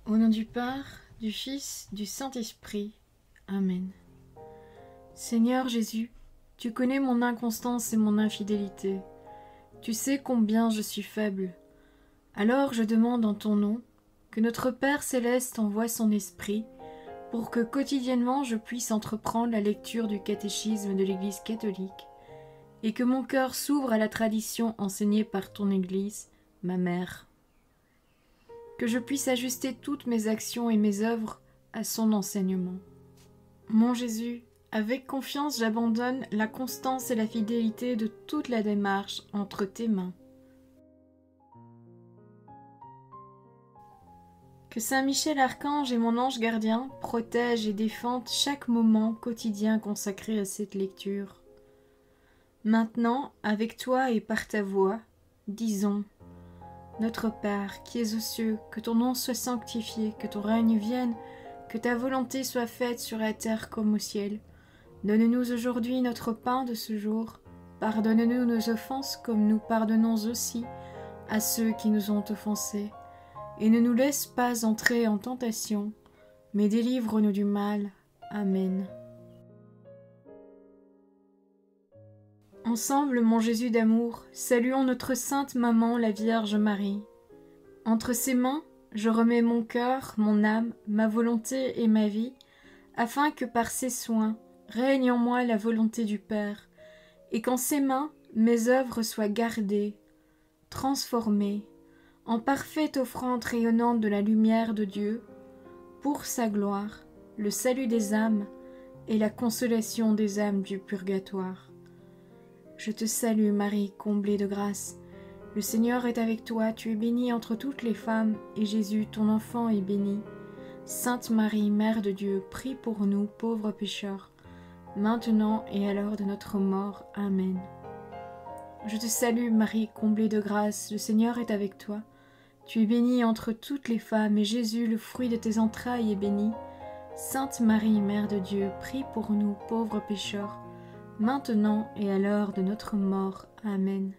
Au nom du Père, du Fils, du Saint-Esprit. Amen. Seigneur Jésus, tu connais mon inconstance et mon infidélité. Tu sais combien je suis faible. Alors je demande en ton nom que notre Père céleste envoie son Esprit pour que quotidiennement je puisse entreprendre la lecture du catéchisme de l'Église catholique et que mon cœur s'ouvre à la tradition enseignée par ton Église, ma mère. Que je puisse ajuster toutes mes actions et mes œuvres à son enseignement. Mon Jésus, avec confiance j'abandonne la constance et la fidélité de toute la démarche entre tes mains. Que Saint Michel Archange et mon ange gardien protègent et défendent chaque moment quotidien consacré à cette lecture. Maintenant, avec toi et par ta voix, disons: Notre Père, qui es aux cieux, que ton nom soit sanctifié, que ton règne vienne, que ta volonté soit faite sur la terre comme au ciel. Donne-nous aujourd'hui notre pain de ce jour. Pardonne-nous nos offenses comme nous pardonnons aussi à ceux qui nous ont offensés. Et ne nous laisse pas entrer en tentation, mais délivre-nous du mal. Amen. Ensemble, mon Jésus d'amour, saluons notre sainte maman, la Vierge Marie. Entre ses mains, je remets mon cœur, mon âme, ma volonté et ma vie, afin que par ses soins règne en moi la volonté du Père, et qu'en ses mains mes œuvres soient gardées, transformées, en parfaite offrande rayonnante de la lumière de Dieu, pour sa gloire, le salut des âmes et la consolation des âmes du purgatoire. Je te salue Marie, comblée de grâce. Le Seigneur est avec toi, tu es bénie entre toutes les femmes, et Jésus, ton enfant, est béni. Sainte Marie, Mère de Dieu, prie pour nous, pauvres pécheurs, maintenant et à l'heure de notre mort. Amen. Je te salue Marie, comblée de grâce, le Seigneur est avec toi. Tu es bénie entre toutes les femmes, et Jésus, le fruit de tes entrailles, est béni. Sainte Marie, Mère de Dieu, prie pour nous, pauvres pécheurs, maintenant et à l'heure de notre mort. Amen.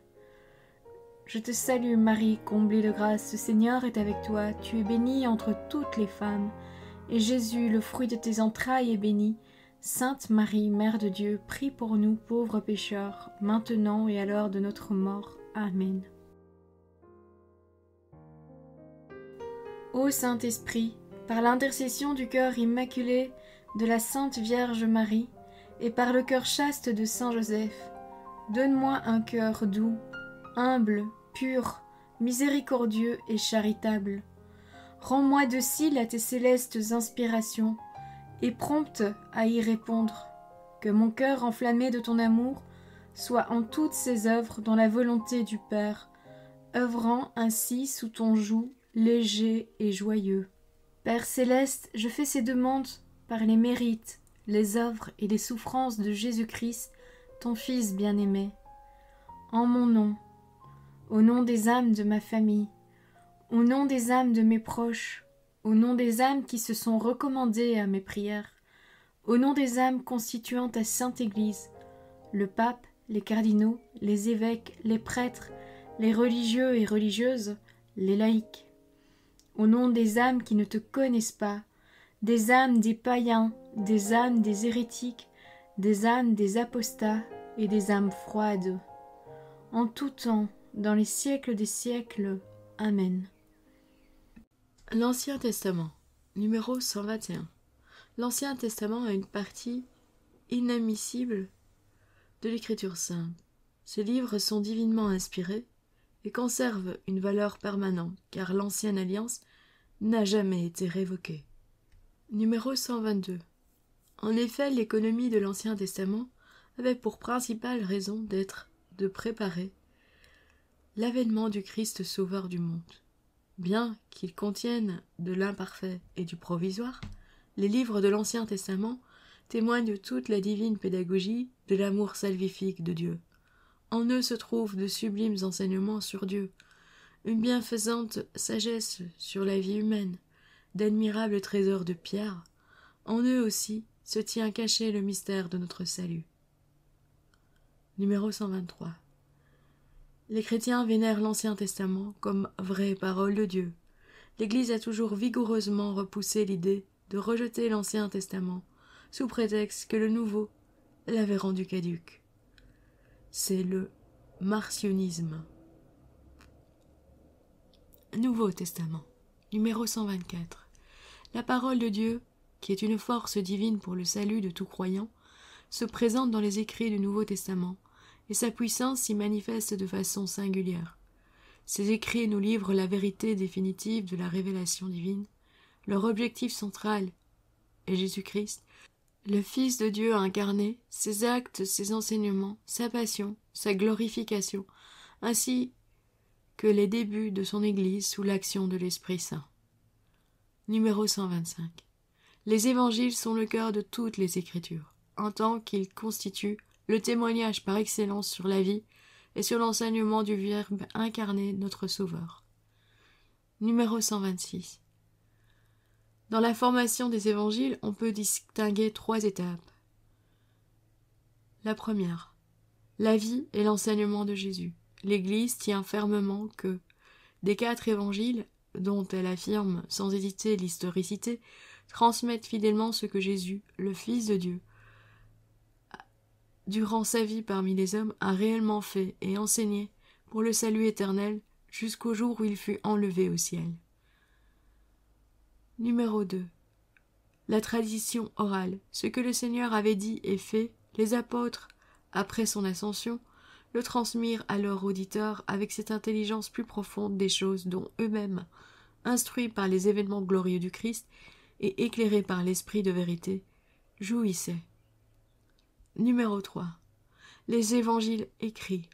Je te salue Marie, comblée de grâce, le Seigneur est avec toi, tu es bénie entre toutes les femmes, et Jésus, le fruit de tes entrailles, est béni. Sainte Marie, Mère de Dieu, prie pour nous pauvres pécheurs, maintenant et à l'heure de notre mort. Amen. Ô Saint-Esprit, par l'intercession du cœur immaculé de la Sainte Vierge Marie, et par le cœur chaste de Saint Joseph, donne-moi un cœur doux, humble, pur, miséricordieux et charitable. Rends-moi docile à tes célestes inspirations, et prompte à y répondre. Que mon cœur enflammé de ton amour soit en toutes ses œuvres dans la volonté du Père, œuvrant ainsi sous ton joug léger et joyeux. Père céleste, je fais ces demandes par les mérites, les œuvres et les souffrances de Jésus-Christ, ton Fils bien-aimé. En mon nom, au nom des âmes de ma famille, au nom des âmes de mes proches, au nom des âmes qui se sont recommandées à mes prières, au nom des âmes constituant ta Sainte Église, le pape, les cardinaux, les évêques, les prêtres, les religieux et religieuses, les laïcs, au nom des âmes qui ne te connaissent pas, des âmes des païens, des âmes des hérétiques, des âmes des apostats et des âmes froides. En tout temps, dans les siècles des siècles. Amen. L'Ancien Testament, numéro 121. L'Ancien Testament a une partie inadmissible de l'Écriture sainte. Ces livres sont divinement inspirés et conservent une valeur permanente, car l'Ancienne Alliance n'a jamais été révoquée. Numéro 122. En effet, l'économie de l'Ancien Testament avait pour principale raison d'être de préparer l'avènement du Christ sauveur du monde. Bien qu'ils contiennent de l'imparfait et du provisoire, les livres de l'Ancien Testament témoignent de toute la divine pédagogie de l'amour salvifique de Dieu. En eux se trouvent de sublimes enseignements sur Dieu, une bienfaisante sagesse sur la vie humaine, d'admirables trésors de pierre. En eux aussi se tient caché le mystère de notre salut. Numéro 123. Les chrétiens vénèrent l'Ancien Testament comme vraie parole de Dieu. l'Église a toujours vigoureusement repoussé l'idée de rejeter l'Ancien Testament, sous prétexte que le Nouveau l'avait rendu caduc. C'est le marcionisme. Nouveau Testament, numéro 124. La parole de Dieu, qui est une force divine pour le salut de tout croyant, se présente dans les écrits du Nouveau Testament, et sa puissance s'y manifeste de façon singulière. Ces écrits nous livrent la vérité définitive de la révélation divine. Leur objectif central est Jésus-Christ, le Fils de Dieu incarné, ses actes, ses enseignements, sa passion, sa glorification, ainsi que les débuts de son Église sous l'action de l'Esprit Saint. Numéro 125. Les évangiles sont le cœur de toutes les Écritures, en tant qu'ils constituent le témoignage par excellence sur la vie et sur l'enseignement du Verbe incarné, notre Sauveur. Numéro 126. Dans la formation des évangiles, on peut distinguer 3 étapes. La première, la vie et l'enseignement de Jésus. L'Église tient fermement que, des 4 évangiles, dont elle affirme sans hésiter l'historicité, transmettent fidèlement ce que Jésus, le Fils de Dieu, durant sa vie parmi les hommes, a réellement fait et enseigné pour le salut éternel jusqu'au jour où il fut enlevé au ciel. Numéro 2. La tradition orale. Ce que le Seigneur avait dit et fait, les apôtres, après son ascension, le transmirent à leurs auditeurs avec cette intelligence plus profonde des choses dont eux-mêmes, instruits par les événements glorieux du Christ et éclairés par l'esprit de vérité, jouissaient. Numéro 3. Les évangiles écrits.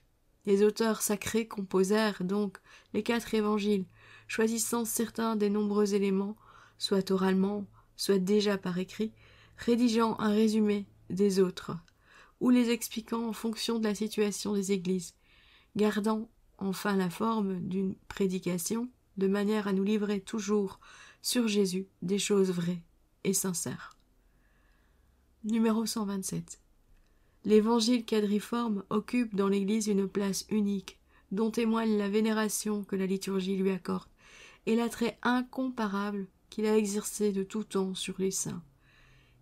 Les auteurs sacrés composèrent donc les 4 évangiles, choisissant certains des nombreux éléments, soit oralement, soit déjà par écrit, rédigeant un résumé des autres, ou les expliquant en fonction de la situation des églises, gardant enfin la forme d'une prédication, de manière à nous livrer toujours sur Jésus des choses vraies et sincères. Numéro 127. L'évangile quadriforme occupe dans l'Église une place unique, dont témoigne la vénération que la liturgie lui accorde, et l'attrait incomparable qu'il a exercé de tout temps sur les saints.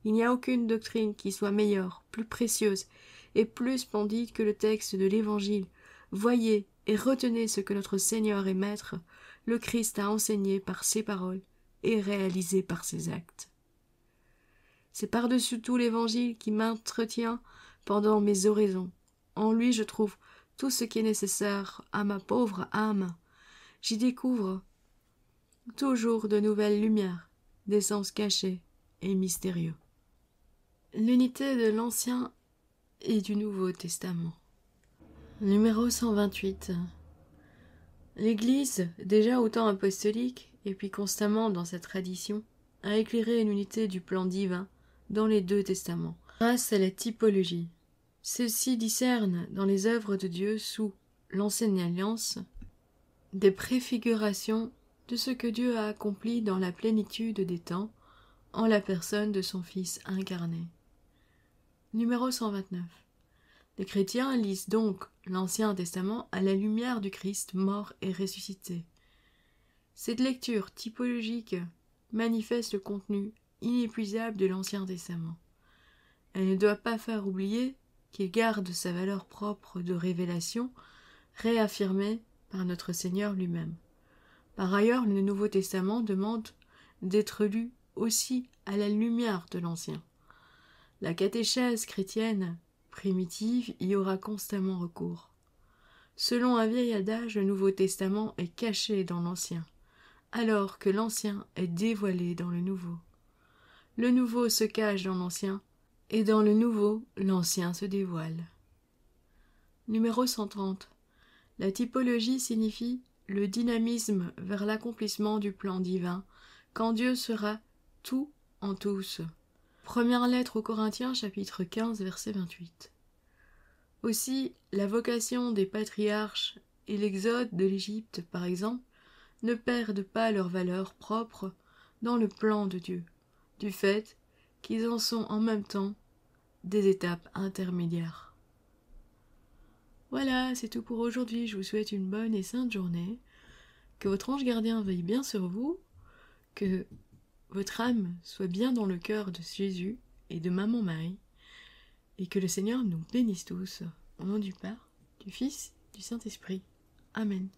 Il n'y a aucune doctrine qui soit meilleure, plus précieuse et plus splendide que le texte de l'Évangile. Voyez et retenez ce que notre Seigneur et Maître, le Christ, a enseigné par ses paroles et réalisé par ses actes. C'est par-dessus tout l'Évangile qui m'entretient pendant mes oraisons. En lui je trouve tout ce qui est nécessaire à ma pauvre âme. J'y découvre toujours de nouvelles lumières, des sens cachés et mystérieux. L'unité de l'Ancien et du Nouveau Testament. Numéro 128. L'Église, déjà au temps apostolique, et puis constamment dans sa tradition, a éclairé l'unité du plan divin dans les 2 testaments, grâce à la typologie. Ceux-ci discernent dans les œuvres de Dieu sous l'Ancienne Alliance des préfigurations de ce que Dieu a accompli dans la plénitude des temps, en la personne de son Fils incarné. Numéro 129. Les chrétiens lisent donc l'Ancien Testament à la lumière du Christ mort et ressuscité. Cette lecture typologique manifeste le contenu inépuisable de l'Ancien Testament. Elle ne doit pas faire oublier qu'il garde sa valeur propre de révélation, réaffirmée par notre Seigneur lui-même. Par ailleurs, le Nouveau Testament demande d'être lu aussi à la lumière de l'Ancien. La catéchèse chrétienne primitive y aura constamment recours. Selon un vieil adage, le Nouveau Testament est caché dans l'Ancien, alors que l'Ancien est dévoilé dans le Nouveau. Le Nouveau se cache dans l'Ancien, et dans le Nouveau, l'Ancien se dévoile. Numéro 130. La typologie signifie le dynamisme vers l'accomplissement du plan divin, quand Dieu sera tout en tous. Première lettre aux Corinthiens, chapitre 15, verset 28. Aussi, la vocation des patriarches et l'exode de l'Égypte, par exemple, ne perdent pas leur valeur propre dans le plan de Dieu, du fait qu'ils en sont en même temps des étapes intermédiaires. Voilà, c'est tout pour aujourd'hui. Je vous souhaite une bonne et sainte journée. Que votre ange gardien veille bien sur vous. Que votre âme soit bien dans le cœur de Jésus et de Maman Marie, et que le Seigneur nous bénisse tous, au nom du Père, du Fils, du Saint-Esprit. Amen.